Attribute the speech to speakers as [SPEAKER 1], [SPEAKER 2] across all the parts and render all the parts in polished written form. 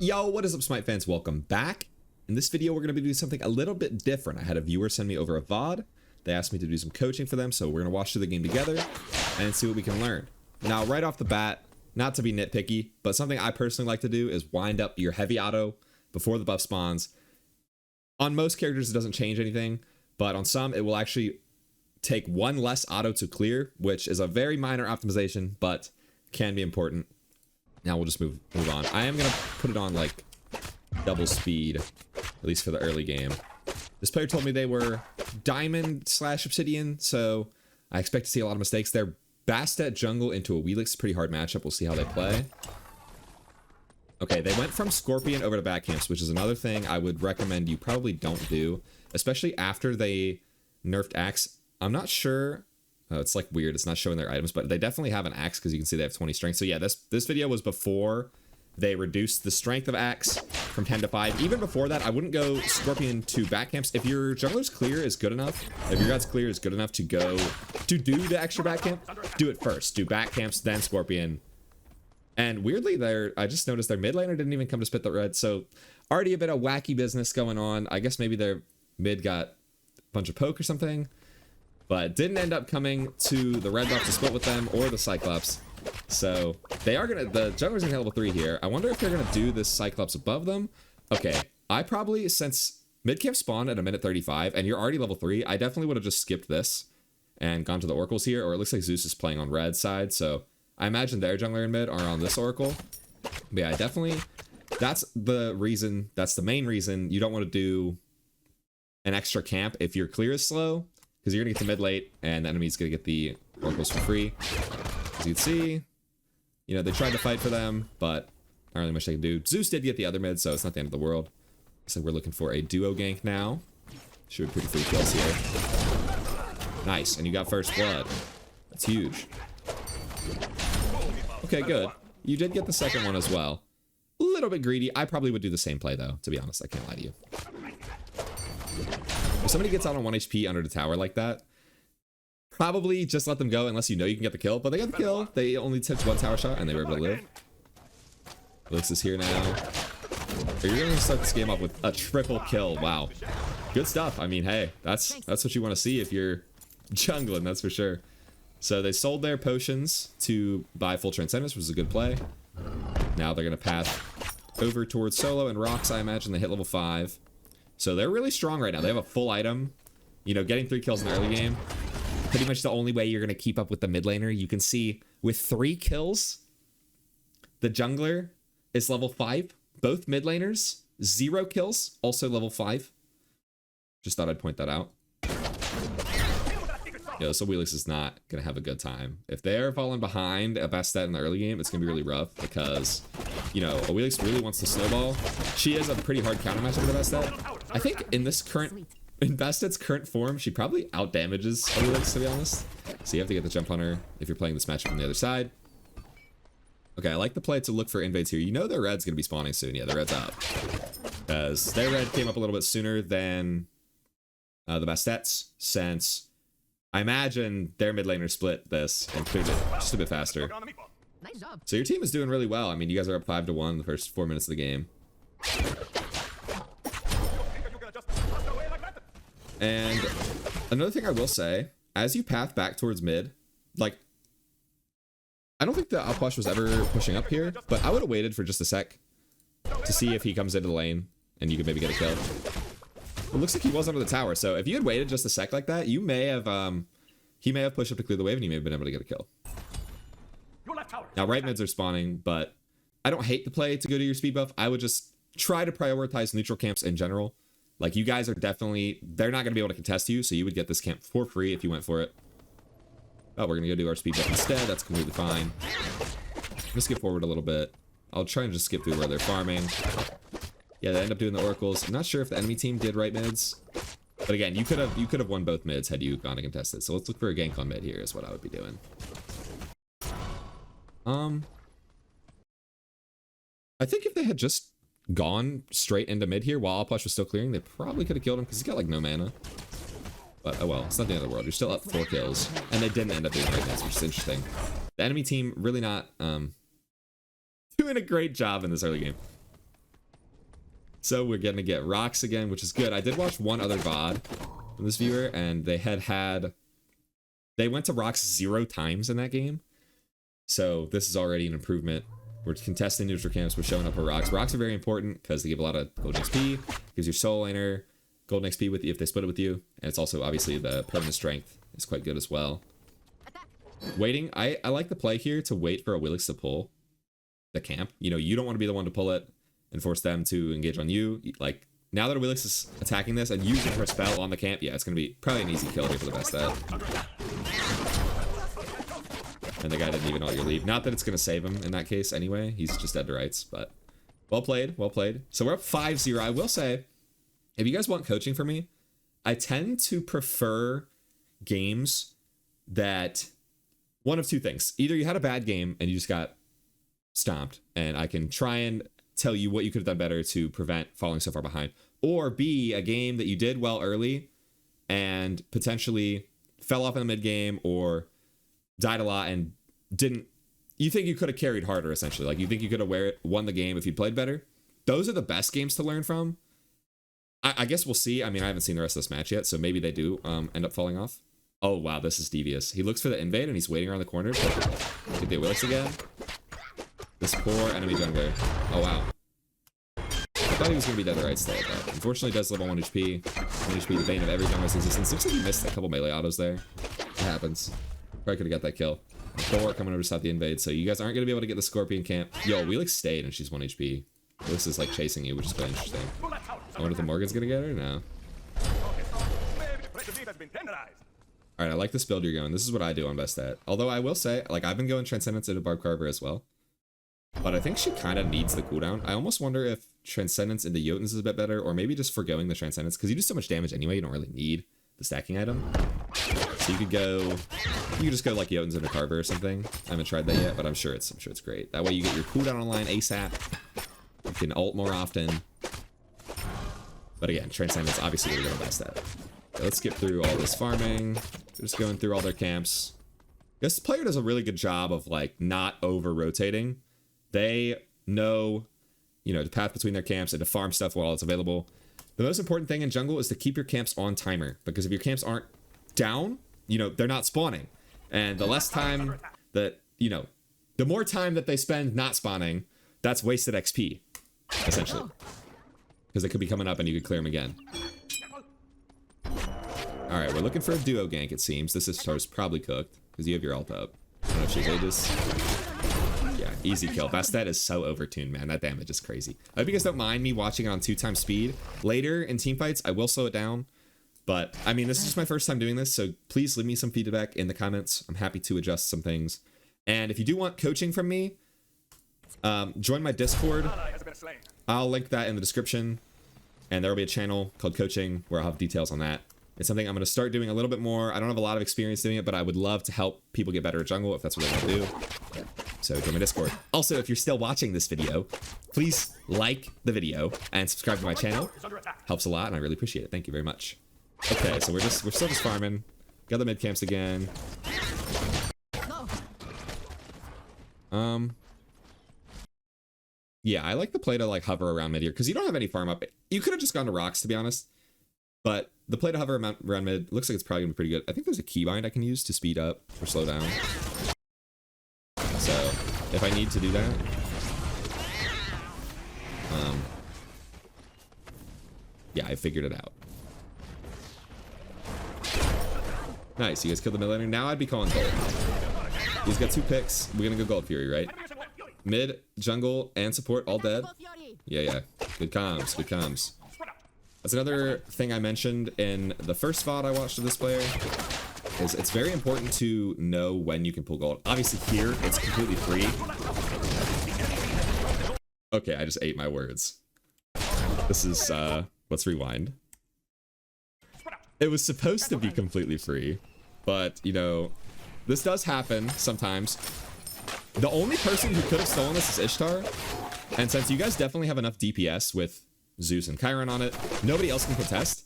[SPEAKER 1] Yo, what is up, Smite fans? Welcome back. In this video, we're going to be doing something a little bit different. I had a viewer send me over a VOD. They asked me to do some coaching for them, so we're going to watch through the game together and see what we can learn. Now, right off the bat, not to be nitpicky, but something I personally like to do is wind up your heavy auto before the buff spawns. On most characters, it doesn't change anything, but on some, it will actually take one less auto to clear, which is a very minor optimization, but can be important. Now we'll just move on. I am going to put it on like double speed, at least for the early game. This player told me they were diamond / obsidian, so I expect to see a lot of mistakes there. Bastet jungle into a Wheelix is a pretty hard matchup. We'll see how they play. Okay, they went from Scorpion over to back camps, which is another thing I would recommend you probably don't do, especially after they nerfed Axe. I'm not sure. It's like weird. It's not showing their items, but they definitely have an axe because you can see they have 20 strength. So yeah, this video was before they reduced the strength of axe from 10 to 5. Even before that, I wouldn't go Scorpion to back camps. If your jungler's clear is good enough, if your god's clear is good enough to go to do the extra back camp, do it first. Do back camps, then Scorpion. And weirdly, I just noticed their mid laner didn't even come to spit the red. So already a bit of wacky business going on. I guess maybe their mid got a bunch of poke or something, but didn't end up coming to the red buff to split with them or the Cyclops. So they are gonna, the jungler's gonna hit level 3 here. I wonder if they're gonna do this Cyclops above them. Okay, I probably, since mid camp spawned at a minute 35 and you're already level 3, I definitely would have just skipped this and gone to the oracles here. Or it looks like Zeus is playing on red side, so I imagine their jungler and mid are on this oracle. But yeah, definitely, that's the reason, that's the main reason you don't want to do an extra camp if your clear is slow, because you're gonna get the mid late and the enemy's gonna get the oracles for free. As you can see, you know, they tried to fight for them, but not really much they can do. Zeus did get the other mid, so it's not the end of the world. So we're looking for a duo gank now. Should be pretty free kills here. Nice, and you got first blood. That's huge. Okay, good. You did get the second one as well. A little bit greedy. I probably would do the same play though, to be honest. I can't lie to you. If somebody gets out on 1 HP under the tower like that, probably just let them go unless you know you can get the kill. But they got the kill. They only took 1 tower shot and they were able to live. Lux is here now. You're going to start this game off with a triple kill. Wow. Good stuff. I mean, hey, that's what you want to see if you're jungling, that's for sure. So they sold their potions to buy full transcendence, which was a good play. Now they're going to path over towards solo and rocks. I imagine they hit level 5. So they're really strong right now. They have a full item. You know, getting 3 kills in the early game, pretty much the only way you're going to keep up with the mid laner. You can see with 3 kills, the jungler is level 5. Both mid laners, 0 kills, also level 5. Just thought I'd point that out. Yo, so Wheelix is not going to have a good time. If they're falling behind a Bastet in the early game, it's going to be really rough because, you know, a Wheelix really wants to snowball. She is a pretty hard counter matchup for the Bastet. I think in this current, in Bastet's current form, she probably outdamages a Wheelix, to be honest. So you have to get the jump on her if you're playing this matchup on the other side. Okay, I like the play to look for invades here. You know their red's going to be spawning soon. Yeah, their red's up. Because their red came up a little bit sooner than the Bastet's, since I imagine their mid laner split this and cleared it just a bit faster.
[SPEAKER 2] Nice job.
[SPEAKER 1] So your team is doing really well. I mean, you guys are up 5-1 the first 4 minutes of the game. And another thing I will say, as you path back towards mid, like, I don't think the outpush was ever pushing up here, but I would have waited for just a sec to see if he comes into the lane and you could maybe get a kill. It looks like he was under the tower, so if you had waited just a sec like that, you may have, he may have pushed up to clear the wave and you may have been able to get a kill. Now, right mids are spawning, but I don't hate the play to go to your speed buff. I would just try to prioritize neutral camps in general. Like, you guys are definitely, they're not going to be able to contest you, so you would get this camp for free if you went for it. Oh, we're going to go do our speed buff instead. That's completely fine. Let's skip forward a little bit. I'll try and just skip through where they're farming. Yeah, they end up doing the oracles. I'm not sure if the enemy team did right mids, but again, you could have won both mids had you gone to contest it. So let's look for a gank on mid here is what I would be doing. I think if they had just gone straight into mid here while Alpush was still clearing, they probably could have killed him because he's got like no mana. But oh well, it's not the end of the world. You're still up 4 kills, and they didn't end up doing right mids, which is interesting. The enemy team really not doing a great job in this early game. So we're gonna get rocks again, which is good. I did watch one other VOD from this viewer, and they went to rocks 0 times in that game. So this is already an improvement. We're contesting neutral camps, we're showing up for rocks. Rocks are very important because they give a lot of golden XP, gives your soul laner golden XP with you if they split it with you, and it's also obviously the permanent strength is quite good as well. Waiting, I like the play here to wait for a Willix to pull the camp. You know, you don't want to be the one to pull it and force them to engage on you. Like, now that a Willix is attacking this and using her spell on the camp, yeah, it's going to be probably an easy kill here for the best at. And the guy didn't even alt your leave. Not that it's going to save him in that case anyway. He's just dead to rights, but well played, well played. So we're up 5-0. I will say, if you guys want coaching from me, I tend to prefer games that, one of two things. Either you had a bad game and you just got stomped, and I can try and tell you what you could have done better to prevent falling so far behind. Or B, a game that you did well early and potentially fell off in the mid game or died a lot and you think you could have carried harder, essentially. Like, you think you could have won the game if you played better. Those are the best games to learn from. I guess we'll see. I mean, I haven't seen the rest of this match yet, so maybe they do end up falling off. Oh, wow, this is devious. He looks for the invade, and he's waiting around the corner to get the Willix again. This poor enemy jungler. Oh, wow. I thought he was going to be dead to right still, but unfortunately does live on 1 HP. 1 HP, the bane of every jungler's existence. Looks like he missed a couple melee autos there. It happens. Probably could have got that kill. Thor coming over to stop the invade, so you guys aren't going to be able to get the Scorpion camp. Yo, Willix stayed, and she's 1 HP. Willix is, like, chasing you, which is quite interesting. I wonder if the Morgan's going to get her? No. Alright, I like this build you're going. This is what I do on best stat. Although I will say, like, I've been going Transcendence into Barb Carver as well. But I think she kind of needs the cooldown. I almost wonder if Transcendence into Jotuns is a bit better, or maybe just forgoing the Transcendence, because you do so much damage anyway, you don't really need the stacking item. So you could just go like Jotuns into Carver or something. I haven't tried that yet, but I'm sure it's great. That way you get your cooldown online ASAP. You can ult more often. But again, Transcendence obviously we're going best at. So let's skip through all this farming. Just going through all their camps. This player does a really good job of like not over rotating. They know, you know, the path between their camps and to farm stuff while it's available. The most important thing in jungle is to keep your camps on timer, because if your camps aren't down, you know, they're not spawning. And the less time that, you know, the more time that they spend not spawning, that's wasted XP, essentially. Because they could be coming up and you could clear them again. Alright, we're looking for a duo gank, it seems. This is probably cooked, because you have your ult up. I don't know if she's Aegis. Yeah, easy kill. Bastet is so overtuned, man. That damage is crazy. I hope you guys don't mind me watching it on 2x speed. Later in teamfights, I will slow it down. But, I mean, this is just my first time doing this, so please leave me some feedback in the comments. I'm happy to adjust some things. And if you do want coaching from me, join my Discord. I'll link that in the description. And there will be a channel called Coaching where I'll have details on that. It's something I'm going to start doing a little bit more. I don't have a lot of experience doing it, but I would love to help people get better at jungle if that's what they want to do. So join my Discord. Also, if you're still watching this video, please like the video and subscribe to my channel. Helps a lot, and I really appreciate it. Thank you very much. Okay, so we're still just farming. Got the mid camps again. Yeah, I like the play to like hover around mid here because you don't have any farm up. You could have just gone to rocks, to be honest. But the play to hover around mid looks like it's probably gonna be pretty good. I think there's a keybind I can use to speed up or slow down. So if I need to do that, yeah, I figured it out. Nice, you guys killed the mid laner. Now I'd be calling gold. He's got 2 picks. We're gonna go Gold Fury, right? Mid, jungle, and support all dead. Yeah. Good comms, good comms. That's another thing I mentioned in the first VOD I watched of this player, is it's very important to know when you can pull gold. Obviously here, it's completely free. Okay, I just ate my words. This is, let's rewind. It was supposed to be completely free, but, you know, this does happen sometimes. The only person who could have stolen this is Ishtar, and since you guys definitely have enough DPS with Zeus and Chiron on it, nobody else can contest.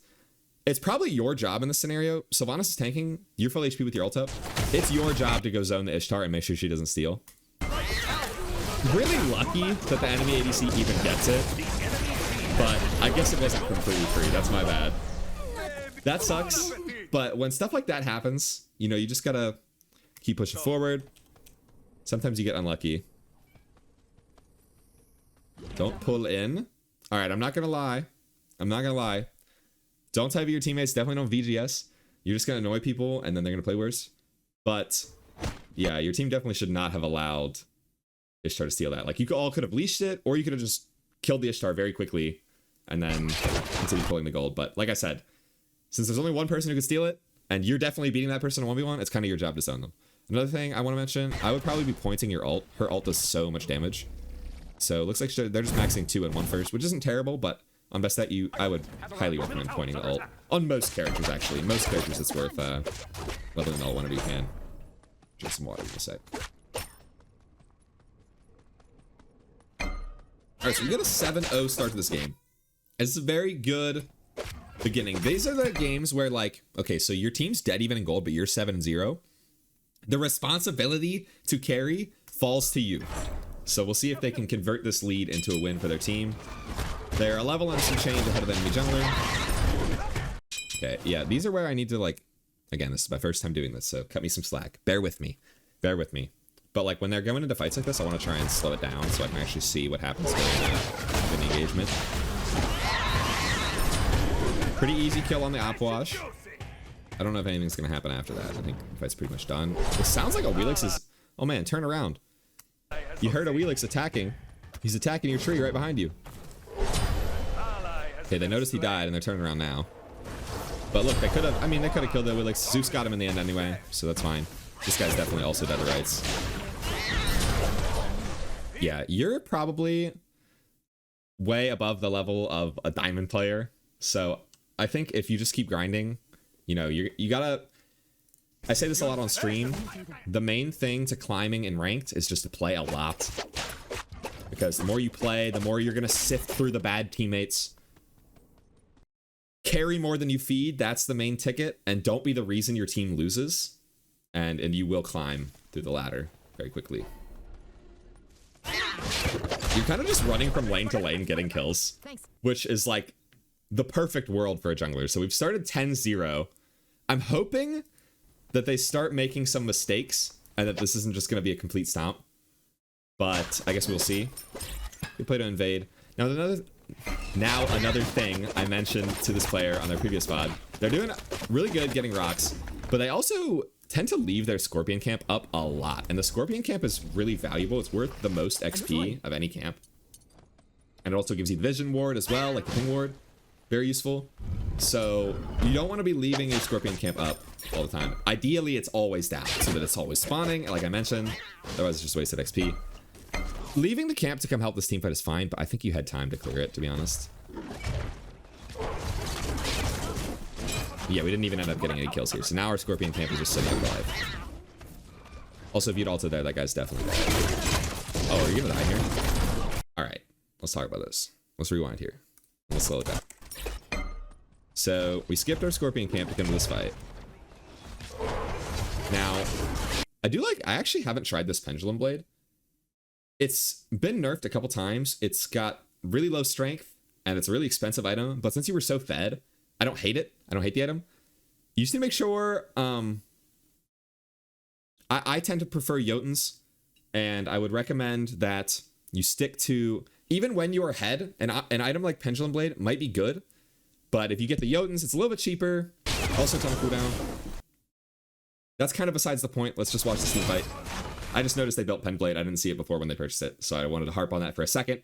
[SPEAKER 1] It's probably your job in this scenario. Sylvanas is tanking, you're full HP with your ult up. It's your job to go zone the Ishtar and make sure she doesn't steal. Really lucky that the enemy ADC even gets it, but I guess it wasn't completely free. That's my bad. That sucks. But when stuff like that happens, you know, you just gotta keep pushing forward. Sometimes you get unlucky. Don't pull in. All right, I'm not gonna lie. I'm not gonna lie. Don't type at your teammates. Definitely don't VGS. You're just gonna annoy people, and then they're gonna play worse. But yeah, your team definitely should not have allowed Ishtar to steal that. Like, you all could have leashed it, or you could have just killed the Ishtar very quickly and then continue pulling the gold. But like I said, since there's only one person who could steal it, and you're definitely beating that person in 1v1, it's kind of your job to zone them. Another thing I want to mention, I would probably be pointing your ult. Her ult does so much damage. So it looks like they're just maxing 2 and 1 first, which isn't terrible, but on best stat, I would highly recommend pointing the ult. On most characters, actually. Most characters, it's worth leveling the ult whenever you can. Drink some water in a sec. Alright, so we get a 7-0 start to this game. It's a very good beginning. These are the games where, like, okay, so your team's dead even in gold, but you're 7-0. The responsibility to carry falls to you. So we'll see if they can convert this lead into a win for their team. They're a level and some change ahead of the enemy jungler. Okay, yeah, these are where I need to, like, again, this is my first time doing this, so cut me some slack. Bear with me. Bear with me. But, like, when they're going into fights like this, I want to try and slow it down so I can actually see what happens during the engagement. Pretty easy kill on the Opwash. I don't know if anything's going to happen after that. I think the fight's pretty much done. It sounds like a Wheelix is... Oh, man, turn around. You heard a Wheelix attacking. He's attacking your tree right behind you. Okay, they noticed he died, and they're turning around now. But look, they could have... I mean, they could have killed the Wheelix. Zeus got him in the end anyway, so that's fine. This guy's definitely also dead to rights. Yeah, you're probably way above the level of a diamond player. So I think if you just keep grinding, you know, you gotta... I say this a lot on stream. The main thing to climbing in ranked is just to play a lot. Because the more you play, the more you're gonna sift through the bad teammates. Carry more than you feed, that's the main ticket. And don't be the reason your team loses. And you will climb through the ladder very quickly. You're kind of just running from lane to lane getting kills. Which is like the perfect world for a jungler. So we've started 10-0. I'm hoping that they start making some mistakes and that this isn't just going to be a complete stomp. But I guess we'll see. We play to invade. Now another thing I mentioned to this player on their previous VOD. They're doing really good getting rocks, but they also tend to leave their Scorpion camp up a lot. And the Scorpion camp is really valuable. It's worth the most XP of any camp. And it also gives you the Vision Ward as well, like the Ping Ward. Very useful. So you don't want to be leaving your Scorpion camp up all the time. Ideally, it's always down so that it's always spawning, like I mentioned. Otherwise, it's just wasted XP. Leaving the camp to come help this team fight is fine, but I think you had time to clear it, to be honest. Yeah, we didn't even end up getting any kills here. So now our Scorpion camp is just sitting alive. Also, if you'd ulted there, that guy's definitely dead. Oh, are you gonna die here? Alright, let's talk about this. Let's rewind here. Let's slow it down. So, we skipped our Scorpion camp to come to this fight. Now, I actually haven't tried this Pendulum Blade. It's been nerfed a couple times. It's got really low strength, and it's a really expensive item. But since you were so fed, I don't hate it. I don't hate the item. You just need to make sure... I tend to prefer Jotuns, and I would recommend that you stick to... Even when you're ahead, an item like Pendulum Blade might be good, but if you get the Jotuns, it's a little bit cheaper. Also a ton of cooldown. That's kind of besides the point. Let's just watch this team fight. I just noticed they built Pen Blade. I didn't see it before when they purchased it, so I wanted to harp on that for a second.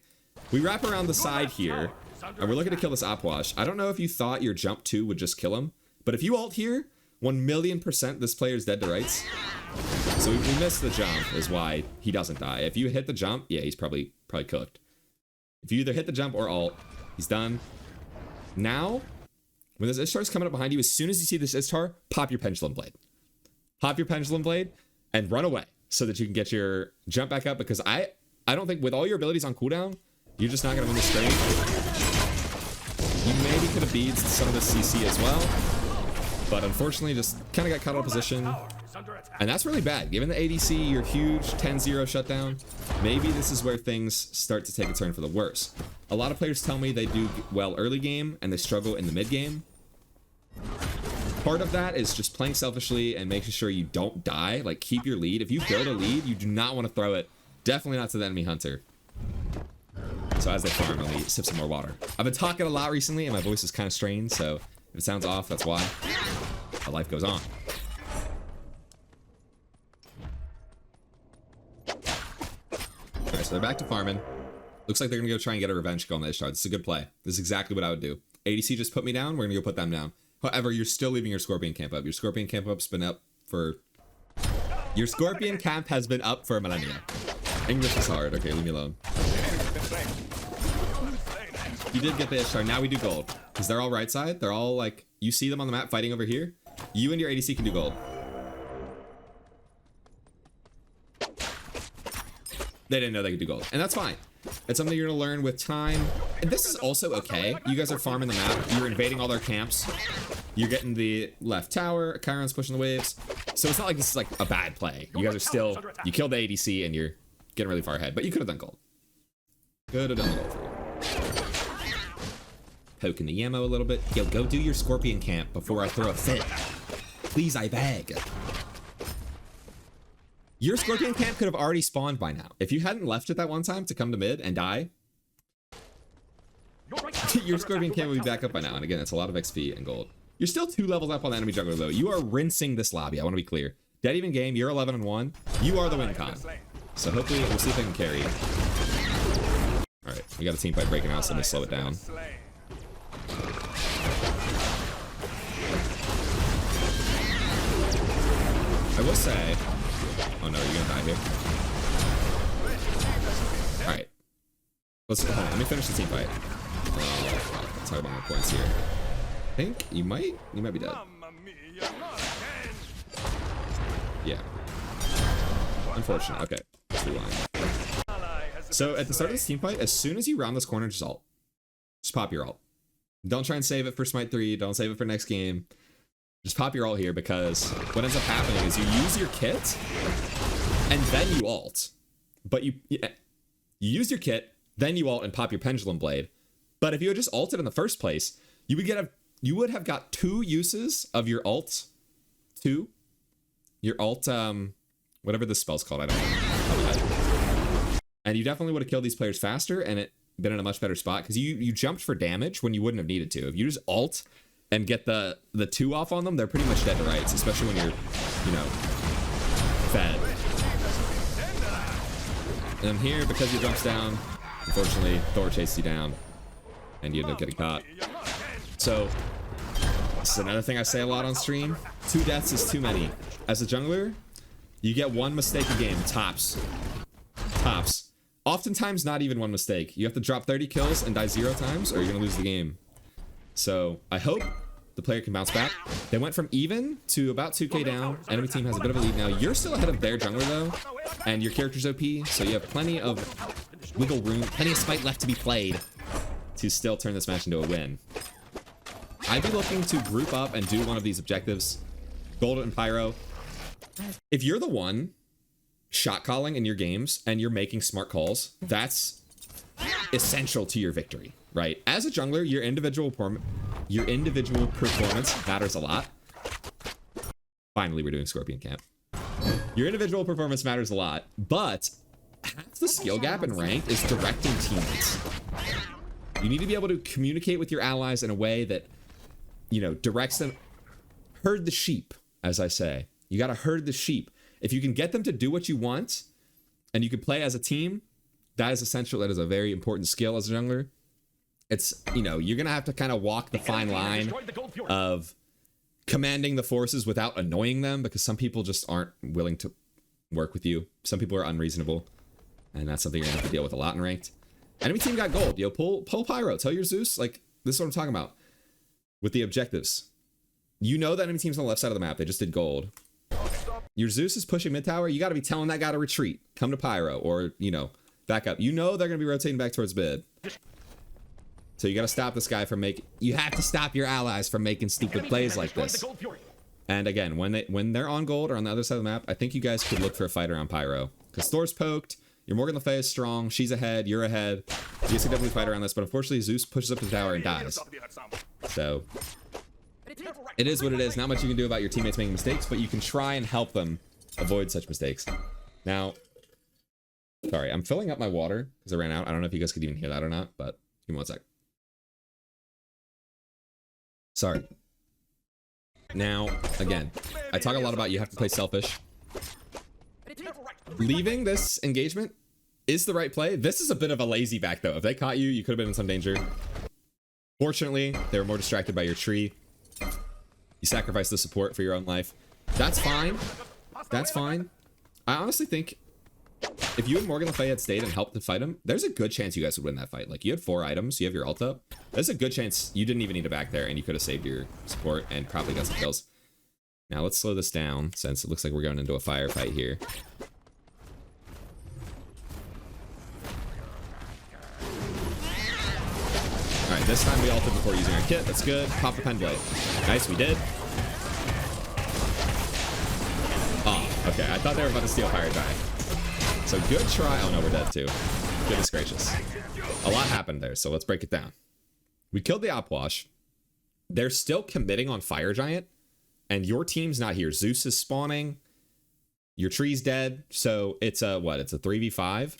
[SPEAKER 1] We wrap around the side here, and we're looking to kill this Opwash. I don't know if you thought your jump 2 would just kill him, but if you ult here, 1,000,000% this player's dead to rights. So we missed the jump is why he doesn't die. If you hit the jump, yeah, he's probably cooked. If you either hit the jump or ult, he's done. Now, when this Ishtar's coming up behind you, as soon as you see this Ishtar, pop your Pendulum Blade. Pop your Pendulum Blade and run away so that you can get your jump back up, because I don't think with all your abilities on cooldown, you're just not going to win this trade. You maybe could have beads some of the CC as well, but unfortunately just kind of got caught out of position. And that's really bad. Given the ADC, your huge 10-0 shutdown, maybe this is where things start to take a turn for the worse. A lot of players tell me they do well early game and they struggle in the mid game. Part of that is just playing selfishly and making sure you don't die. Like, keep your lead. If you build a lead, you do not want to throw it. Definitely not to the enemy hunter. So as they farm, let me sip some more water. I've been talking a lot recently and my voice is kind of strained, so if it sounds off, that's why. But life goes on. Alright, so they're back to farming. Looks like they're gonna go try and get a revenge kill on the Ishtar. This is a good play. This is exactly what I would do. ADC just put me down, we're gonna go put them down. However, you're still leaving your Scorpion camp up. Your Scorpion camp up's been up for... Your Scorpion camp has been up for millennia. English is hard. Okay, leave me alone. You did get the Ishtar. Now we do gold. Because they're all right side. They're all like... You see them on the map fighting over here. You and your ADC can do gold. They didn't know they could do gold. And that's fine. It's something you're going to learn with time. And this is also okay. You guys are farming the map. You're invading all their camps. You're getting the left tower. Chiron's pushing the waves. So it's not like this is like a bad play. You guys are still... You killed the ADC and you're getting really far ahead. But you could have done gold. Could have done gold for you. Poking the ammo a little bit. Yo, go do your Scorpion camp before I throw a fit. Please, I beg. Your Scorpion camp could have already spawned by now. If you hadn't left it that one time to come to mid and die, your Scorpion camp would be back up by now. And again, it's a lot of XP and gold. You're still 2 levels up on the enemy jungler though. You are rinsing this lobby. I want to be clear. Dead even game, you're 11-1. You are the win con. So hopefully we'll see if they can carry. All right, we got a team fight breaking out, so let me slow it down. I will say, oh no, you're gonna die here. All right, hold on, let me finish the team fight. Let's talk about my points here. I think you might be dead. Yeah. Unfortunate. Okay, let's rewind. So at the start of this team fight, as soon as you round this corner, just ult. Just pop your ult. Don't try and save it for Smite 3. Don't save it for next game. Just pop your ult here, because what ends up happening is you use your kit and then you ult. But you use your kit, then you ult and pop your Pendulum Blade. But if you had just ulted in the first place, you would have got 2 uses of your ult. 2. Your ult, whatever this spell's called, I don't know. And you definitely would have killed these players faster and it been in a much better spot, because you jumped for damage when you wouldn't have needed to. If you just ult and get the 2 off on them, they're pretty much dead to rights, especially when you're, you know, fed. And then here, because you jumps down, unfortunately, Thor chased you down, and you end up getting caught. So, this is another thing I say a lot on stream. 2 deaths is too many. As a jungler, you get 1 mistake a game, tops. Tops. Oftentimes, not even 1 mistake. You have to drop 30 kills and die 0 times, or you're gonna lose the game. So I hope the player can bounce back. They went from even to about 2k down. Enemy team has a bit of a lead now. You're still ahead of their jungler though, and your character's OP, so you have plenty of wiggle room, plenty of Smite left to be played to still turn this match into a win. I'd be looking to group up and do one of these objectives. Gold and Pyro. If you're the one shot calling in your games and you're making smart calls, that's essential to your victory, right? As a jungler, your individual performance matters a lot. Finally, we're doing Scorpion Camp. Your individual performance matters a lot, but half the skill gap in ranked is directing teammates. You need to be able to communicate with your allies in a way that, you know, directs them. Herd the sheep, as I say. You gotta herd the sheep. If you can get them to do what you want, and you can play as a team, that is essential. That is a very important skill as a jungler. It's, you know, you're gonna have to kind of walk the fine line of commanding the forces without annoying them, because some people just aren't willing to work with you. Some people are unreasonable, and that's something you're gonna have to deal with a lot in ranked. Enemy team got gold. Yo, pull Pyro. Tell your Zeus, like, this is what I'm talking about with the objectives. You know that enemy team's on the left side of the map. They just did gold. Your Zeus is pushing mid tower. You got to be telling that guy to retreat. Come to Pyro, or, you know, back up. You know they're going to be rotating back towards mid. So you got to stop this guy from making... You have to stop your allies from making stupid plays like this. And again, when they're on gold or on the other side of the map, I think you guys could look for a fight around Pyro. Because Thor's poked. Your Morgan Le Fay is strong. She's ahead. You're ahead. You guys can definitely fight around this, but unfortunately Zeus pushes up the tower and dies. So it is what it is. Not much you can do about your teammates making mistakes, but you can try and help them avoid such mistakes. Now, sorry, I'm filling up my water because I ran out. I don't know if you guys could even hear that or not, but give me one sec. Sorry. Now, again, I talk a lot about you have to play selfish. Leaving this engagement is the right play. This is a bit of a lazy back, though. If they caught you, you could have been in some danger. Fortunately, they were more distracted by your tree. You sacrificed the support for your own life. That's fine. That's fine. I honestly think if you and Morgan Le Fay had stayed and helped to fight him, there's a good chance you guys would win that fight. Like, you had 4 items, you have your ult up. There's a good chance you didn't even need to back there, and you could have saved your support and probably got some kills. Now, let's slow this down, since it looks like we're going into a firefight here. Alright, this time we ulted before using our kit. That's good. Pop the pen blade. Nice, we did. Oh, okay. I thought they were about to steal Fire Giant. So good try. Oh no, we're dead too. Goodness gracious. A lot happened there, so let's break it down. We killed the Opwash. They're still committing on Fire Giant, and your team's not here. Zeus is spawning. Your tree's dead. So it's a, what? It's a 3v5.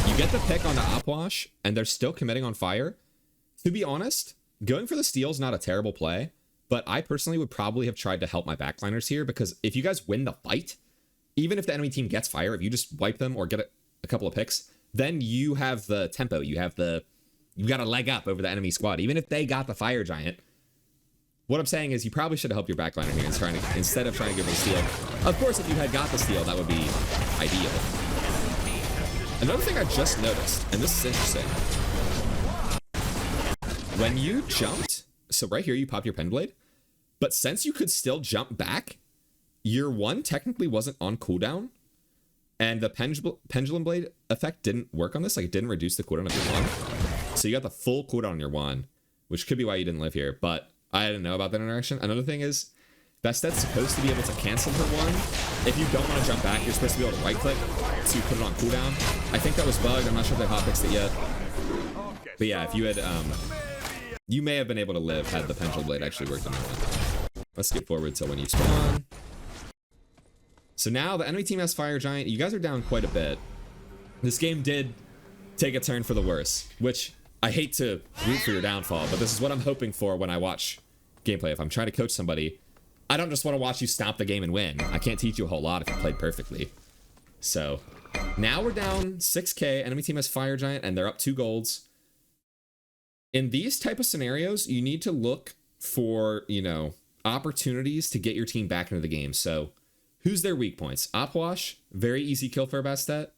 [SPEAKER 1] You get the pick on the Opwash, and they're still committing on fire. To be honest, going for the steal is not a terrible play, but I personally would probably have tried to help my backliners here, because if you guys win the fight, even if the enemy team gets fire, if you just wipe them or get a couple of picks, then you have the tempo. You got a leg up over the enemy squad. Even if they got the Fire Giant, what I'm saying is you probably should have helped your backliner here instead of trying to give them the steal. Of course, if you had got the steal, that would be ideal. Another thing I just noticed, and this is interesting. When you jumped, so right here you pop your pen blade, but since you could still jump back, your 1 technically wasn't on cooldown, and the pendulum blade effect didn't work on this. Like, it didn't reduce the cooldown of your 1. So you got the full cooldown on your 1, which could be why you didn't live here, but I didn't know about that interaction. Another thing is, Bested's supposed to be able to cancel her 1. If you don't want to jump back, you're supposed to be able to right click so you put it on cooldown. I think that was bugged. I'm not sure if they hotfixed it yet. But yeah, if you had, you may have been able to live had the pendulum blade actually worked on that 1. Let's skip forward to when you spawn. So now the enemy team has Fire Giant. You guys are down quite a bit. This game did take a turn for the worse, which I hate to root for your downfall, but this is what I'm hoping for when I watch gameplay. If I'm trying to coach somebody, I don't just want to watch you stomp the game and win. I can't teach you a whole lot if you played perfectly. So now we're down 6k. Enemy team has Fire Giant, and they're up 2 golds. In these type of scenarios, you need to look for, you know, opportunities to get your team back into the game. So who's their weak points? Opwash, very easy kill for a Bastet.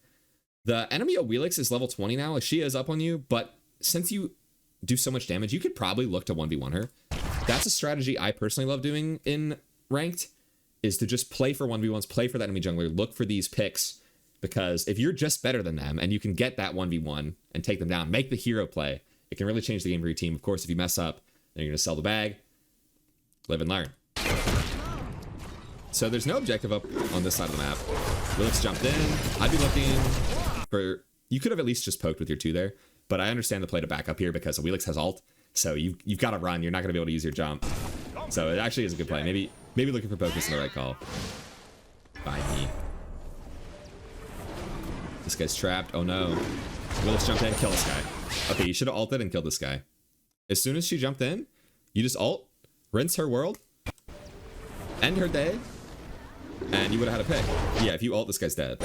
[SPEAKER 1] The enemy Oweelix is level 20 now. Like, she is up on you, but since you do so much damage, you could probably look to 1v1 her. That's a strategy I personally love doing in ranked, is to just play for 1v1s, play for that enemy jungler, look for these picks, because if you're just better than them and you can get that 1v1 and take them down, make the hero play, it can really change the game for your team. Of course, if you mess up, then you're going to sell the bag. Live and learn. So there's no objective up on this side of the map. Willis jumped in. I'd be looking for... You could have at least just poked with your 2 there, but I understand the play to back up here because Willis has ult, so you've got to run. You're not going to be able to use your jump. So it actually is a good play. Maybe looking for poke is the right call. By me. This guy's trapped. Oh no. Willis jumped in, kill this guy. Okay, you should have ulted and killed this guy. As soon as she jumped in, you just ult, rinse her world, end her day, and you would have had a pick. Yeah, if you ult, this guy's dead.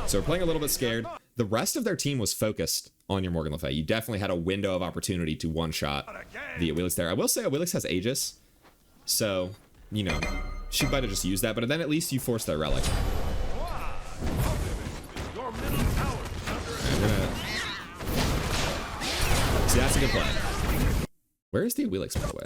[SPEAKER 1] So we're playing a little bit scared. The rest of their team was focused on your Morgan Le Fay. You definitely had a window of opportunity to one-shot the Oweelix there. I will say Oweelix has Aegis, so, you know, she might have just used that, but then at least you forced their relic. See, that's a good play. Where is the Oweelix, by the way?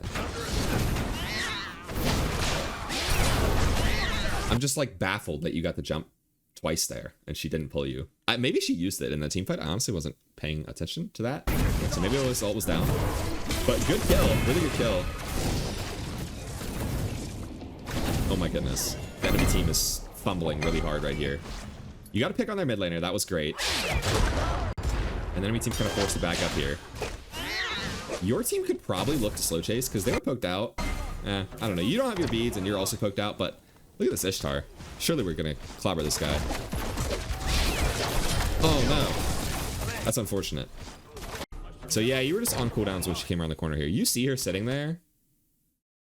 [SPEAKER 1] I'm just, like, baffled that you got the jump twice there and she didn't pull you. Maybe she used it in the team fight. I honestly wasn't paying attention to that. So maybe his ult was down. But good kill. Really good kill. Oh my goodness. The enemy team is fumbling really hard right here. You got to pick on their mid laner. That was great. And then enemy team's kind of forced to back up here. Your team could probably look to slow chase because they were poked out. I don't know. You don't have your beads and you're also poked out, but look at this Ishtar. Surely we're going to clobber this guy. Oh, no. That's unfortunate. So, yeah, you were just on cooldowns when she came around the corner here. You see her sitting there.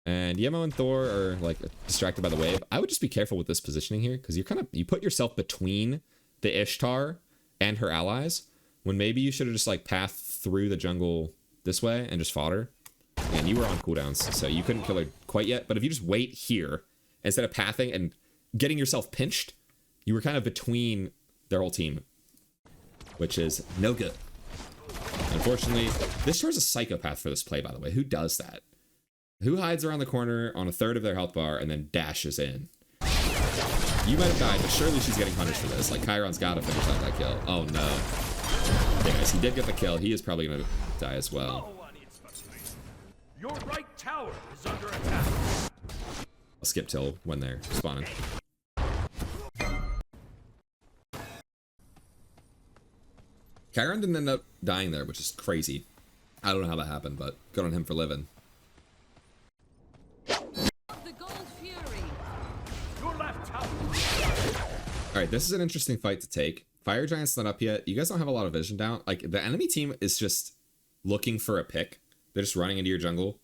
[SPEAKER 1] And Yemo and Thor are, like, distracted by the wave. I would just be careful with this positioning here because you put yourself between the Ishtar and her allies when maybe you should have just, like, pathed through the jungle this way and just fought her. And you were on cooldowns, so you couldn't kill her quite yet. But if you just wait here instead of pathing and getting yourself pinched, you were kind of between their whole team, which is no good. Unfortunately, this Ishtar's a psychopath for this play, by the way. Who does that? Who hides around the corner on a third of their health bar and then dashes in? You might have died, but surely she's getting punished for this. Like, Chiron's got to finish out that kill. Oh, no. Okay, guys, he did get the kill. He is probably going to die as well.
[SPEAKER 2] Your right tower is under attack.
[SPEAKER 1] I'll skip till when they're spawning. Chiron didn't end up dying there, which is crazy. I don't know how that happened, but good on him for living. Alright, this is an interesting fight to take. Fire Giant's not up yet. You guys don't have a lot of vision down. Like, the enemy team is just looking for a pick. They're just running into your jungle.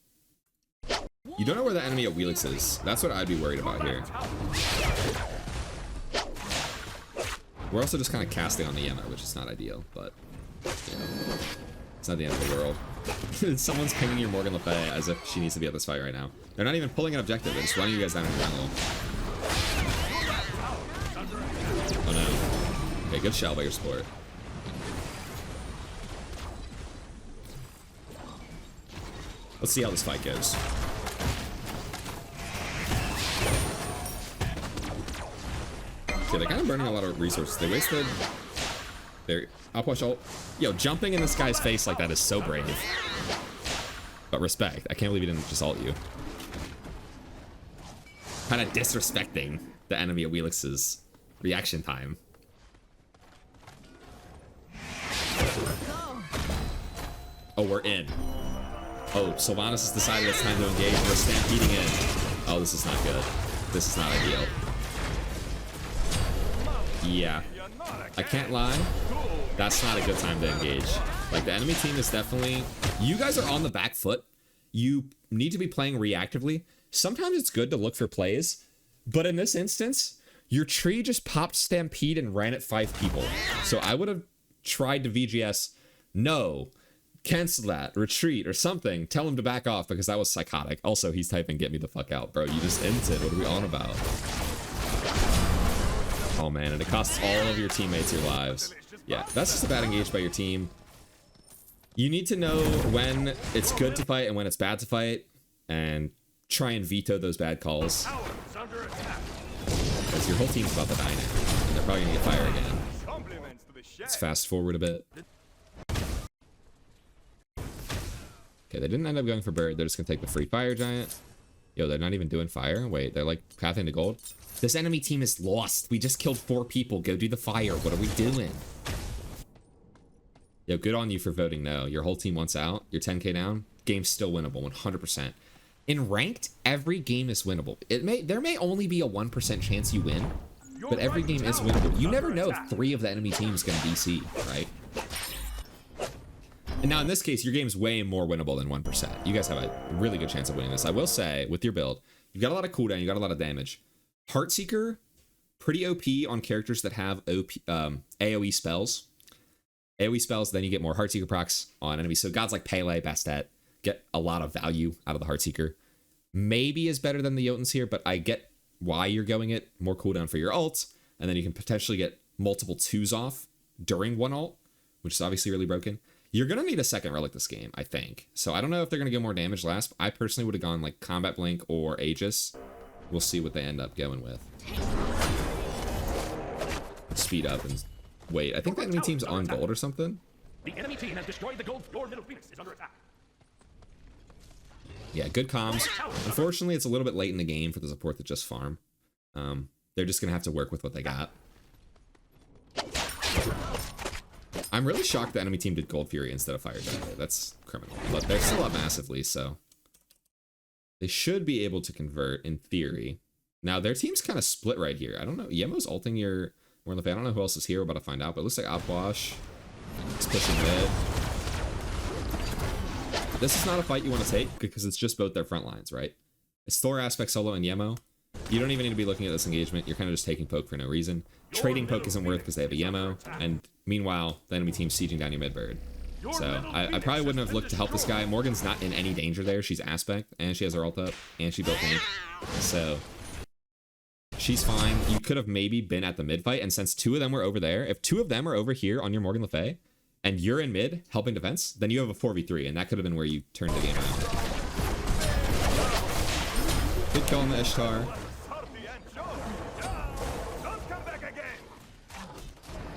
[SPEAKER 1] You don't know where the enemy at Wheelix is. That's what I'd be worried about here. We're also just kind of casting on the Yemo, which is not ideal, but, you know, it's not the end of the world. Someone's pinging your Morgan Le Fay as if she needs to be at this fight right now. They're not even pulling an objective. They're just running you guys down in the jungle. Oh no. Okay, good shell by your support. Let's see how this fight goes. Okay, they're kind of burning a lot of resources. They wasted their outpush ult. Yo, jumping in this guy's face like that is so brave. But respect. I can't believe he didn't just ult you. Kind of disrespecting the enemy at Wheelix's reaction time. Oh, we're in. Oh, Sylvanas has decided it's time to engage. We're stampeding in. Oh, this is not good. This is not ideal. Yeah. I can't lie. That's not a good time to engage. Like, the enemy team is definitely... You guys are on the back foot. You need to be playing reactively. Sometimes it's good to look for plays, but in this instance, your tree just popped Stampede and ran at 5 people. So I would have tried to VGS, no, cancel that, retreat, or something. Tell him to back off because that was psychotic. Also, he's typing, get me the fuck out, bro. You just inted. What are we on about? Oh, man, and it costs all of your teammates your lives. Yeah, that's just a bad engage by your team. You need to know when it's good to fight and when it's bad to fight, and try and veto those bad calls. Because your whole team's about to die now, and they're probably gonna get fire again. Let's fast forward a bit. Okay, they didn't end up going for bird. They're just gonna take the free fire giant. Yo, they're not even doing fire. Wait, they're like pathing to gold. This enemy team is lost. We just killed 4 people. Go do the fire. What are we doing? Yo, good on you for voting no. Your whole team wants out. You're 10k down. Game's still winnable, 100%. In ranked, every game is winnable. There may only be a 1% chance you win, but every game is winnable. You never know if 3 of the enemy teams can DC, right? And now in this case, your game's way more winnable than 1%. You guys have a really good chance of winning this. I will say, with your build, you've got a lot of cooldown, you got a lot of damage. Heartseeker, pretty OP on characters that have AoE spells. AoE spells, then you get more Heartseeker procs on enemies. So gods like Pele, Bastet, get a lot of value out of the Heartseeker. Maybe is better than the Jotuns here, but I get why you're going it. More cooldown for your ult, and then you can potentially get multiple 2s off during one ult, which is obviously really broken. You're going to need a second relic this game, I think. So I don't know if they're going to get more damage last. I personally would have gone like Combat Blink or Aegis. We'll see what they end up going with. Speed up and wait. I think the enemy team's on gold or something.
[SPEAKER 2] The enemy team has destroyed the gold floor. Middle Phoenix is under attack.
[SPEAKER 1] Yeah, good comms. Unfortunately, it's a little bit late in the game for the support to just farm. They're just going to have to work with what they got. I'm really shocked the enemy team did Gold Fury instead of Fire Giant. That's criminal. But they're still up massively, so they should be able to convert in theory. Now, their team's kind of split right here. I don't know. Yemo's ulting your Morlif. I don't know who else is here. We're about to find out. But it looks like Opwash is pushing mid. This is not a fight you want to take because it's just both their front lines, right? It's Thor, Aspect, Solo, and Yemo. You don't even need to be looking at this engagement. You're kind of just taking poke for no reason. Trading poke isn't worth because they have a Yemo. And meanwhile, the enemy team's sieging down your mid bird. So I probably wouldn't have looked to help this guy. Morgan's not in any danger there. She's Aspect, and she has her ult up, and she built me. So she's fine. You could have maybe been at the mid fight, and since two of them were over there, if two of them are over here on your Morgan Le Fay, and you're in mid helping defense, then you have a 4v3, and that could have been where you turned the game around. Good kill on the Ishtar.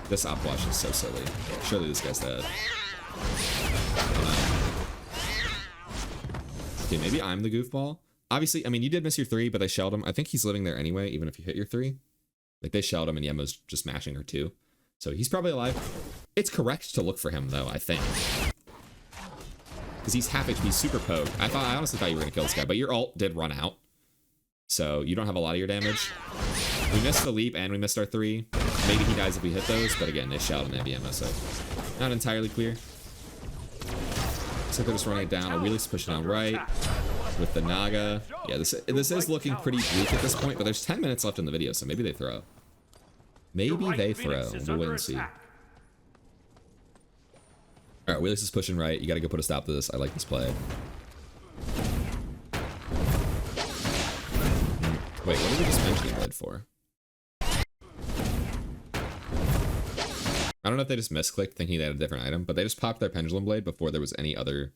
[SPEAKER 1] This Opwash is so silly. Surely this guy's dead. Okay, maybe I'm the goofball. Obviously, I mean, you did miss your 3, but they shelled him. I think he's living there anyway, even if you hit your 3. Like, they shelled him, and Yemo's just mashing her 2. So he's probably alive. It's correct to look for him, though, I think. Because he's half HP, super poke. I honestly thought you were going to kill this guy, but your ult did run out. So you don't have a lot of your damage. We missed the leap, and we missed our 3. Maybe he dies if we hit those, but again, they shelled and they have Yemo, so not entirely clear. So they're just running it down. Awilix pushing on right with the Naga. Yeah, this is looking pretty bleak at this point, but there's 10 minutes left in the video, so maybe they throw. Maybe they throw. We'll wait and see. All right, Awilix is pushing right. You got to go put a stop to this. I like this play. Wait, what did we just mention the mid for? I don't know if they just misclicked thinking they had a different item, but they just popped their Pendulum Blade before there was any other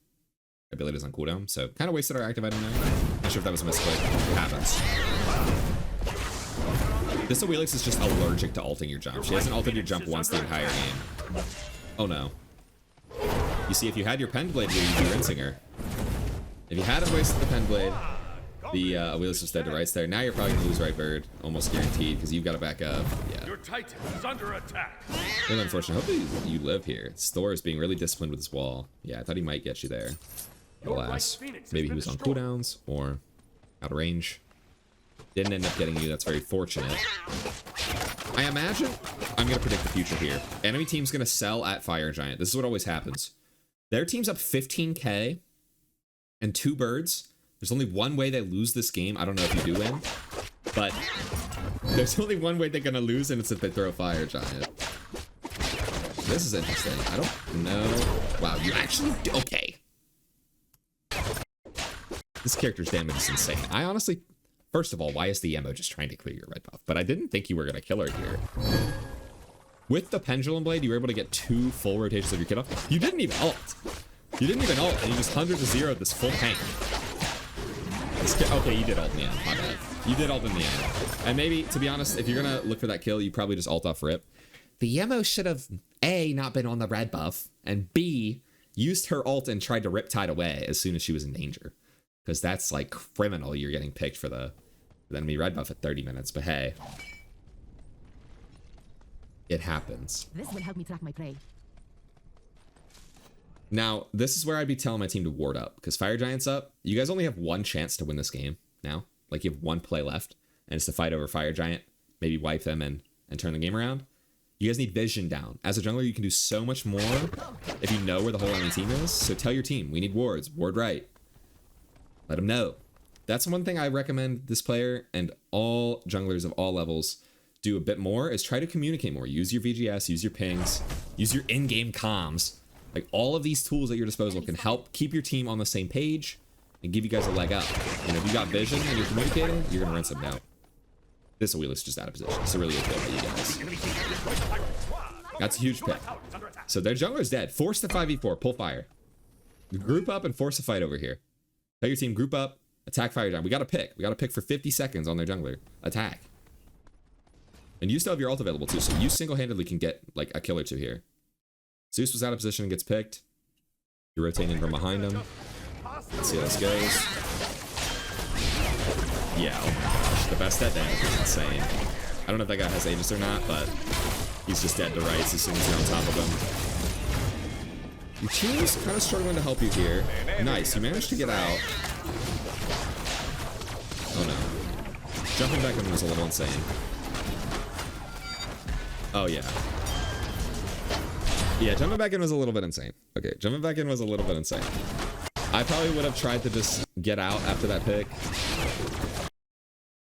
[SPEAKER 1] abilities on cooldown, so kind of wasted our active item there. Not sure if that was a misclick. It happens. This Awilix is just allergic to ulting your jump. She hasn't ulted your jump once the entire game. Oh no. You see, if you had your Pen Blade here, you'd be rinsing her. If you hadn't wasted the Pen Blade, the Awilix was dead to rights there. Now you're probably gonna lose right bird, almost guaranteed, because you've got to back up. Yeah.
[SPEAKER 2] Your Titan is under attack.
[SPEAKER 1] Really unfortunate. Hopefully you live here. Thor is being really disciplined with his wall. Yeah, I thought he might get you there. Alas, maybe he was on cooldowns or out of range. Didn't end up getting you. That's very fortunate. I imagine I'm gonna predict the future here. Enemy team's gonna sell at Fire Giant. This is what always happens. Their team's up 15k and 2 birds. There's only one way they lose this game. I don't know if you do win, but there's only one way they're gonna lose, and it's if they throw Fire Giant. This is interesting. I don't know. Wow, you actually do. Okay. This character's damage is insane. I honestly, first of all, why is the Yemo just trying to clear your red buff? But I didn't think you were gonna kill her here. With the Pendulum Blade, you were able to get 2 full rotations of your kit off. You didn't even ult. You didn't even ult, and you just 100 to 0 this full tank. Okay, you did ult in the end. My bad. You did ult in the end. And maybe, to be honest, if you're gonna look for that kill, you probably just ult off rip. The Yemo should have, A, not been on the red buff, and B, used her ult and tried to rip Tide away as soon as she was in danger. Because that's, like, criminal. You're getting picked for the enemy red buff at 30 minutes. But hey, it happens.
[SPEAKER 3] This will help me track my prey.
[SPEAKER 1] Now, this is where I'd be telling my team to ward up, because Fire Giant's up. You guys only have one chance to win this game now. Like, you have one play left, and it's to fight over Fire Giant, maybe wipe them and turn the game around. You guys need vision down. As a jungler, you can do so much more if you know where the whole enemy team is. So tell your team, we need wards, ward right. Let them know. That's one thing I recommend this player and all junglers of all levels do a bit more, is try to communicate more. Use your VGS, use your pings, use your in-game comms. Like, all of these tools at your disposal can help keep your team on the same page and give you guys a leg up. And if you got vision and you're communicating, you're gonna rinse them out. This Awilix is just out of position. It's a really good kill by you guys. That's a huge pick. So their jungler's dead. Force the 5v4. Pull fire. Group up and force a fight over here. Tell your team, group up, attack Fire Giant. We got a pick. We got a pick for 50 seconds on their jungler. Attack. And you still have your ult available too, so you single-handedly can get like a kill or 2 here. Zeus was out of position and gets picked. You're rotating from behind him. Let's see how this goes. Yeah, oh my gosh, the best dead damage is insane. I don't know if that guy has Aegis or not, but he's just dead to rights as soon as you're on top of him. Your team's kind of struggling to help you here. Nice, you managed to get out. Oh no. Jumping back in was a little insane. Oh yeah. Yeah, jumping back in was a little bit insane. Okay, jumping back in was a little bit insane. I probably would have tried to just get out after that pick.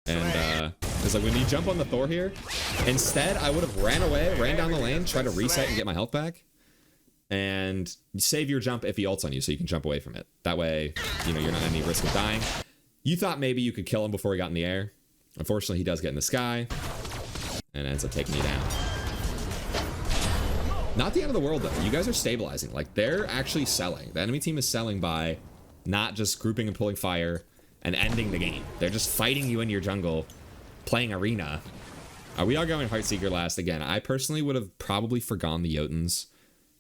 [SPEAKER 1] And, because like when you jump on the Thor here, instead I would have ran away, ran down the lane, tried to reset and get my health back. And save your jump if he ults on you so you can jump away from it. That way, you know, you're not at any risk of dying. You thought maybe you could kill him before he got in the air. Unfortunately, he does get in the sky and ends up taking me down. Not the end of the world, though. You guys are stabilizing. Like, they're actually selling. The enemy team is selling by not just grouping and pulling fire and ending the game. They're just fighting you in your jungle, playing arena. We are going Heartseeker last again. I personally would have probably forgone the Jotuns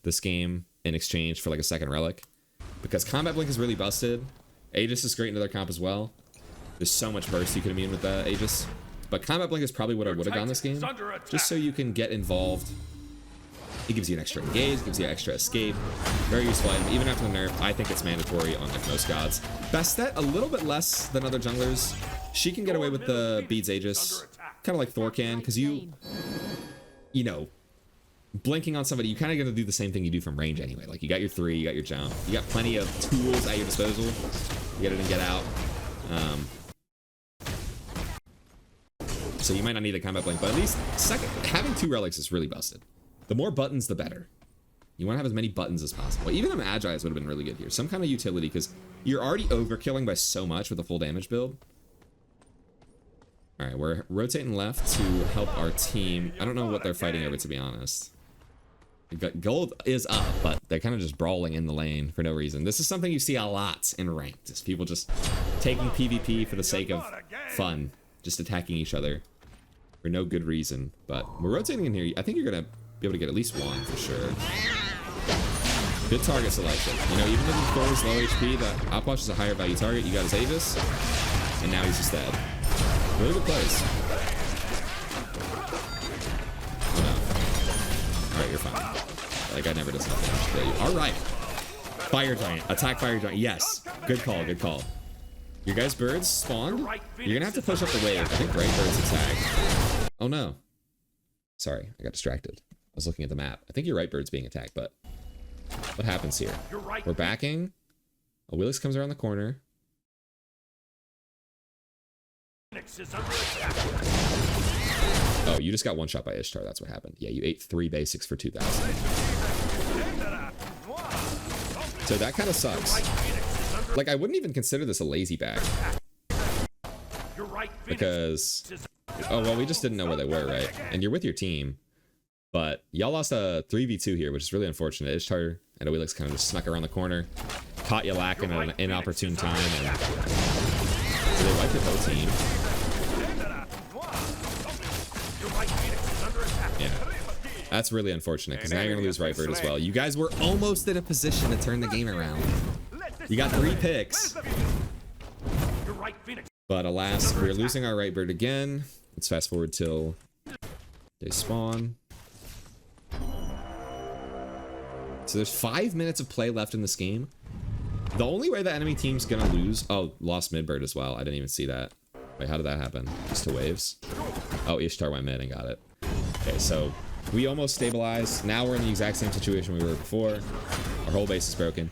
[SPEAKER 1] this game in exchange for like a second relic, because Combat Blink is really busted. Aegis is great in their comp as well. There's so much burst you could immune with the Aegis, but Combat Blink is probably what I would have gone this game, just so you can get involved. It gives you an extra engage, gives you an extra escape. Very useful item. Even after the nerf, I think it's mandatory on like most gods. Bastet, a little bit less than other junglers. She can get away with the Beads Aegis, kind of like Thor can, because you know, blinking on somebody, you kind of gonna do the same thing you do from range anyway. Like, you got your 3, you got your jump, you got plenty of tools at your disposal. You get in and get out. So you might not need a combat blink, but at least having 2 relics is really busted. The more buttons, the better. You want to have as many buttons as possible. Even a Magi's would have been really good here. Some kind of utility, because you're already overkilling by so much with a full damage build. All right, we're rotating left to help our team. I don't know what they're fighting over, to be honest. Gold is up, but they're kind of just brawling in the lane for no reason. This is something you see a lot in ranked. Is people just taking PvP for the sake of fun, just attacking each other for no good reason. But we're rotating in here. I think you're gonna be able to get at least one for sure. Good target selection. You know, even if Thor is low HP, the Opwash is a higher value target. You got his Aegis, and now he's just dead. Really good plays. Oh no. Alright, you're fine. That guy never does enough damage to kill you. Alright. Fire Giant. Attack Fire Giant. Yes. Good call, good call. Your guys' birds spawned. You're gonna have to push up the wave. I think right bird's attacked. Oh no. Sorry, I got distracted. I was looking at the map. I think your right bird's being attacked, but what happens here? We're backing. A Wheelix comes around the corner. Oh, you just got one shot by Ishtar. That's what happened. Yeah, you ate 3 basics for 2,000. So that kind of sucks. Like, I wouldn't even consider this a lazy back. Because, oh, well, we just didn't know where they were, right? And you're with your team. But y'all lost a 3v2 here, which is really unfortunate. Ishtar and Wheelix kind of just snuck around the corner. Caught you lacking at an inopportune time. And so they wiped the whole team. Yeah. That's really unfortunate, because now you're going to lose right bird as well. You guys were almost in a position to turn the game around. You got 3 picks. But alas, we're losing our right bird again. Let's fast forward till they spawn. So there's 5 minutes of play left in this game. The only way the enemy team's going to lose... Oh, lost mid bird as well. I didn't even see that. Wait, how did that happen? Just to waves? Oh, Ishtar went mid and got it. Okay, so we almost stabilized. Now we're in the exact same situation we were before. Our whole base is broken.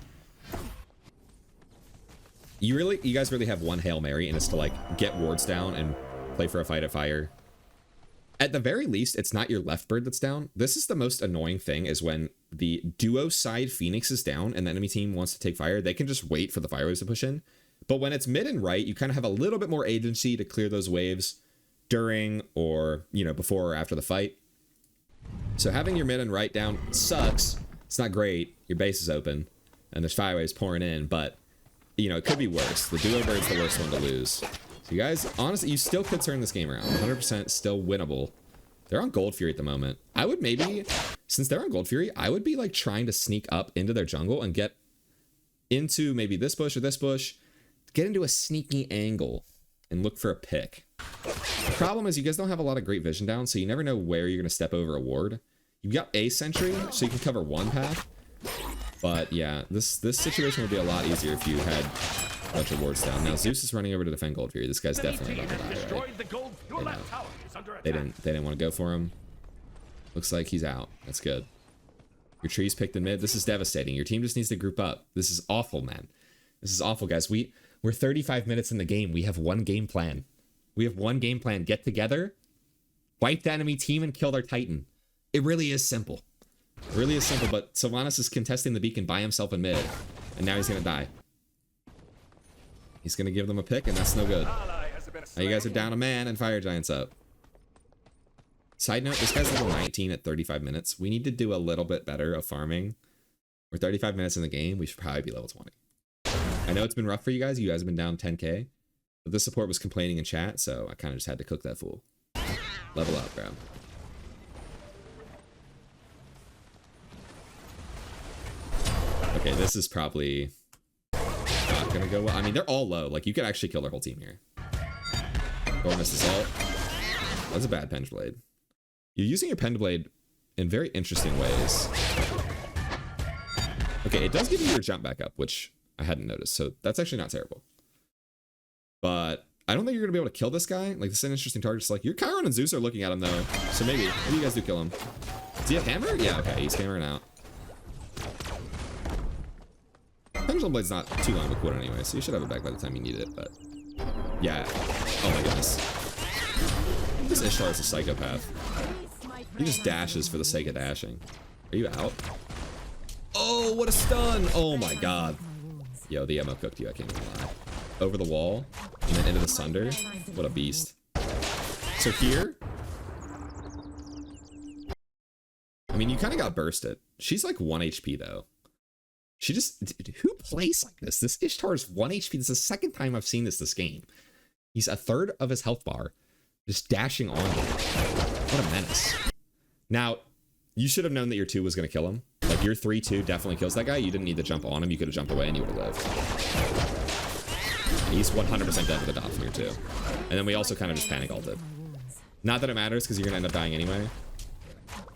[SPEAKER 1] You guys really have one Hail Mary, and it's to like get wards down and play for a fight at fire. At the very least, it's not your left bird that's down. This is the most annoying thing, is when the duo side Phoenix is down and the enemy team wants to take fire, they can just wait for the fire waves to push in. But when it's mid and right, you kind of have a little bit more agency to clear those waves during, or, you know, before or after the fight. So having your mid and right down sucks. It's not great. Your base is open and there's fire waves pouring in, but, you know, it could be worse. The duo bird's the worst one to lose. So you guys, honestly, you still could turn this game around. 100% still winnable. They're on Gold Fury at the moment. I would maybe, since they're on Gold Fury, I would be like trying to sneak up into their jungle and get into maybe this bush or this bush, get into a sneaky angle and look for a pick. The problem is you guys don't have a lot of great vision down, so you never know where you're going to step over a ward. You've got a sentry, so you can cover one path, But yeah, this situation would be a lot easier if you had a bunch of wards down. Now Zeus is running over to defend Gold Fury. This guy's definitely about to die, right? They didn't want to go for him. Looks like he's out. That's good. Your trees picked in mid. This is devastating. Your team just needs to group up. This is awful, man. This is awful, guys. We're 35 minutes in the game. We have one game plan. We have one game plan. Get together, wipe the enemy team, and kill their Titan. It really is simple. It really is simple, but Sylvanas is contesting the beacon by himself in mid, and now he's gonna die. He's gonna give them a pick, and that's no good. Now you guys are down a man, and Fire Giant's up. Side note, this guy's level 19 at 35 minutes. We need to do a little bit better of farming. We're 35 minutes in the game. We should probably be level 20. I know it's been rough for you guys. You guys have been down 10k. But this support was complaining in chat, so I kind of just had to cook that fool. Level up, bro. Okay, this is probably not gonna go well. I mean, they're all low. Like, you could actually kill their whole team here. Or miss this ult. That's a bad Pendblade. You're using your Pendblade in very interesting ways. Okay, it does give you your jump back up, which I hadn't noticed, so that's actually not terrible. But I don't think you're gonna be able to kill this guy. Like, this is an interesting target. Just like, your Chiron and Zeus are looking at him though, so maybe you guys do kill him. Does he have hammer? Yeah, okay, he's hammering out. Pendulum Blade's not too long of a quote anyway, so you should have it back by the time you need it, but yeah. Oh my goodness. This Ishtar is a psychopath. He just dashes for the sake of dashing. Are you out? Oh, what a stun! Oh my god. Yo, the ammo cooked you, I can't even lie. Over the wall, and then into the Sunder. What a beast. So here, I mean, you kind of got bursted. She's like 1 HP though. She just, dude, who plays like this? This Ishtar is 1 HP. This is the second time I've seen this game. He's a third of his health bar, just dashing on him. What a menace. Now, you should have known that your 2 was going to kill him. Like, your 3-2 definitely kills that guy. You didn't need to jump on him. You could have jumped away and you would have lived. He's 100% dead with a Doppelganger too. And then we also kind of just panic ulted. Not that it matters because you're going to end up dying anyway.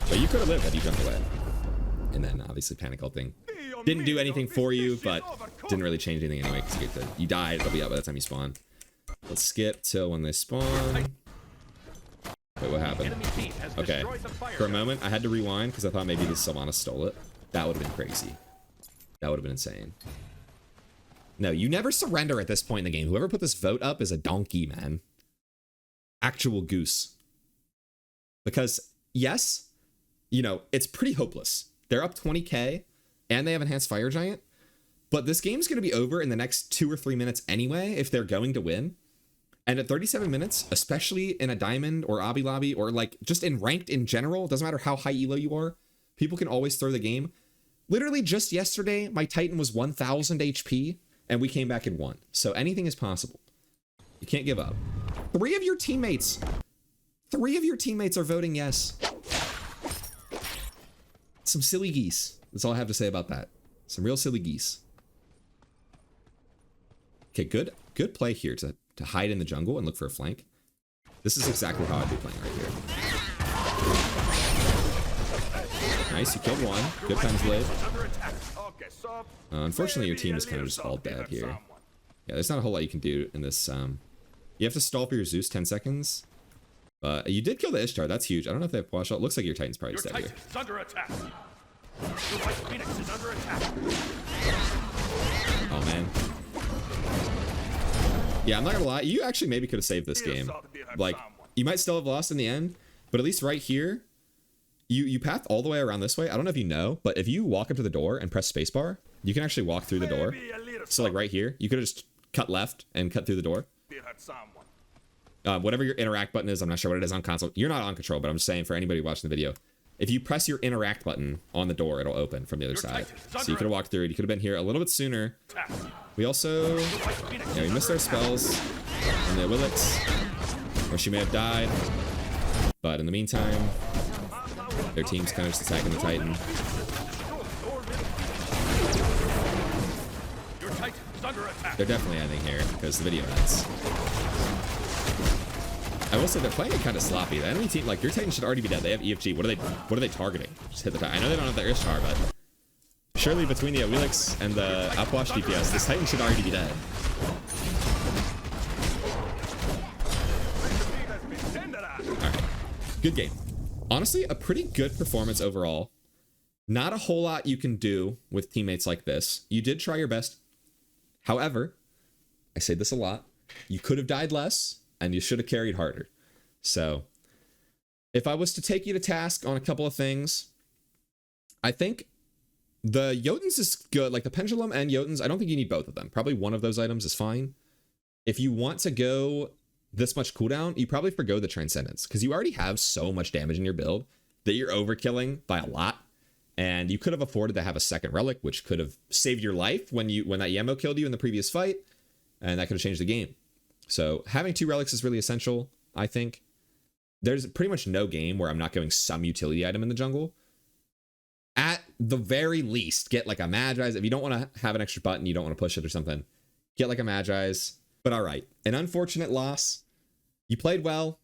[SPEAKER 1] But you could have lived had you jumped away. And then obviously panic ulting didn't do anything for you, but didn't really change anything anyway because you died. It'll be out by the time you spawn. Let's skip till when they spawn. Wait, what happened? Okay. For a moment, I had to rewind because I thought maybe the Sylvanas stole it. That would have been crazy. That would have been insane. No, you never surrender at this point in the game. Whoever put this vote up is a donkey, man. Actual goose. Because, yes, you know, it's pretty hopeless. They're up 20k, and they have Enhanced Fire Giant. But this game's going to be over in the next 2 or 3 minutes anyway, if they're going to win. And at 37 minutes, especially in a Diamond or Obby Lobby, or like just in ranked in general, doesn't matter how high elo you are, people can always throw the game. Literally just yesterday, my Titan was 1000 HP, and we came back and won. So anything is possible. You can't give up. 3 of your teammates are voting yes. Some silly geese. That's all I have to say about that. Some real silly geese. Okay, good play here to hide in the jungle and look for a flank. This is exactly how I'd be playing right here. Nice, you killed one. Good Pendblade. Unfortunately, your team is kind of just all dead here. Yeah, there's not a whole lot you can do in this. You have to stall for your Zeus 10 seconds. But you did kill the Ishtar. That's huge. I don't know if they have wash out. Looks like your Titan's probably just dead here. Oh, man. Yeah, I'm not gonna lie. You actually maybe could have saved this game. Like, you might still have lost in the end, but at least right here, you path all the way around this way. I don't know if you know, but if you walk up to the door and press spacebar, you can actually walk through the door. So like right here, you could have just cut left and cut through the door. Whatever your interact button is, I'm not sure what it is on console. You're not on control, but I'm just saying for anybody watching the video, if you press your interact button on the door, it'll open from the other side. So you could have walked through it. You could have been here a little bit sooner. We also, yeah, we missed our spells on the Willix, or she may have died. But in the meantime, their team's kind of just attacking the Titan. They're definitely ending here because the video ends. I will say they're playing it kind of sloppy. The enemy team, like your Titan should already be dead. They have EFG. What are they targeting? Just hit the Titan. I know they don't have their Ishtar, but Surely between the Awilix and the Upwash DPS, this Titan should already be dead. Alright. Good game. Honestly, a pretty good performance overall. Not a whole lot you can do with teammates like this. You did try your best. However, I say this a lot, you could have died less and you should have carried harder. So if I was to take you to task on a couple of things, I think the Jotuns is good. Like the Pendulum and Jotuns, I don't think you need both of them. Probably one of those items is fine. If you want to go this much cooldown, you probably forgo the Transcendence because you already have so much damage in your build that you're overkilling by a lot. And you could have afforded to have a second relic, which could have saved your life when that Yemo killed you in the previous fight, and that could have changed the game. So having 2 relics is really essential, I think. There's pretty much no game where I'm not going some utility item in the jungle. At the very least, get like a Magi's. If you don't want to have an extra button, you don't want to push it or something, get like a Magi's. But all right, an unfortunate loss. You played well.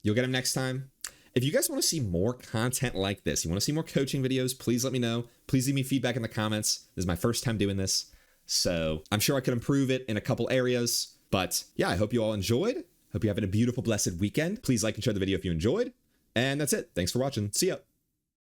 [SPEAKER 1] You'll get him next time. If you guys want to see more content like this, you want to see more coaching videos, please let me know. Please leave me feedback in the comments. This is my first time doing this, so I'm sure I could improve it in a couple areas. But yeah, I hope you all enjoyed. Hope you're having a beautiful, blessed weekend. Please like and share the video if you enjoyed. And that's it. Thanks for watching. See ya.